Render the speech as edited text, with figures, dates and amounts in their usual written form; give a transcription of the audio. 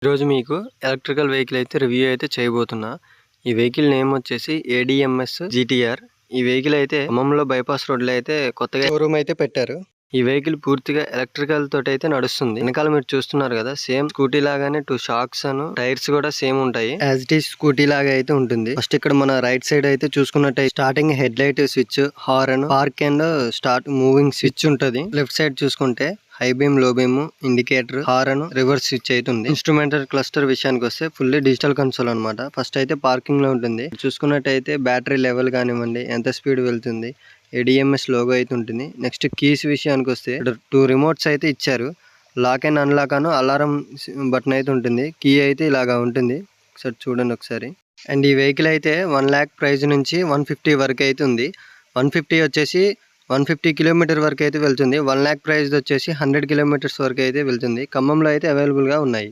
ఈరోజు మీకు electrical vehicle అయితే రివ్యూ అయితే చేయబోతున్నా. ఈ వెహికల్ నేమ్ వచ్చేసి ADMS GTR. ఈ వెహికల్ అయితే ఖమ్మంలో బైపాస్ రోడ్లో అయితే కొత్తగా షోరూమ్ అయితే పెట్టారు. ఈ వెహికల్ పూర్తిగా ఎలక్ట్రికల్ తోటి అయితే నడుస్తుంది. వెనకాల మీరు చూస్తున్నారు కదా, సేమ్ స్కూటీ లాగానే 2 షాక్స్ అను టైర్స్ కూడా సేమ్ ఉంటాయి. యాజ్ ఇట్ ఈస్ స్కూటీ లాగా అయితే ఉంటుంది. ఫస్ట్ ఇక్కడ మన రైట్ సైడ్ అయితే చూసుకున్నట్టయితే starting head light switch, horn, park and start moving switch ఉంటది. లెఫ్ట్ సైడ్ చూసుకుంటే హై బీమ్, లో beam, indicator, horn, reverse switch అయితే ఉంది. ఇన్స్ట్రుమెంటల్ క్లస్టర్ విషయానికి వస్తే ఫుల్లీ డిజిటల్ కన్సోల్ అనమాట. ఫస్ట్ అయితే పార్కింగ్ లో ఉంటుంది. చూసుకున్నట్టయితే బ్యాటరీ లెవెల్ కానివ్వండి, ఎంత స్పీడ్ వెళ్తుంది, ADMS లోగో అయితే ఉంటుంది. నెక్స్ట్ కీస్ విషయానికి వస్తే 2 రిమోట్స్ అయితే ఇచ్చారు. లాక్ అండ్ అన్లాక్ అను అలారం బటన్ అయితే ఉంటుంది. కీ అయితే ఇలాగా ఉంటుంది. ఒకసారి చూడండి ఒకసారి. అండ్ ఈ వెహికల్ అయితే 1 lakh ప్రైస్ నుంచి 150 వరకు అయితే ఉంది. 150 వచ్చేసి 150 కిలోమీటర్ వరకు అయితే వెళ్తుంది. 1 lakh ప్రైస్ వచ్చేసి 100 కిలోమీటర్స్ వరకు అయితే వెళ్తుంది. ఖమ్మంలో అయితే అవైలబుల్ గా ఉన్నాయి.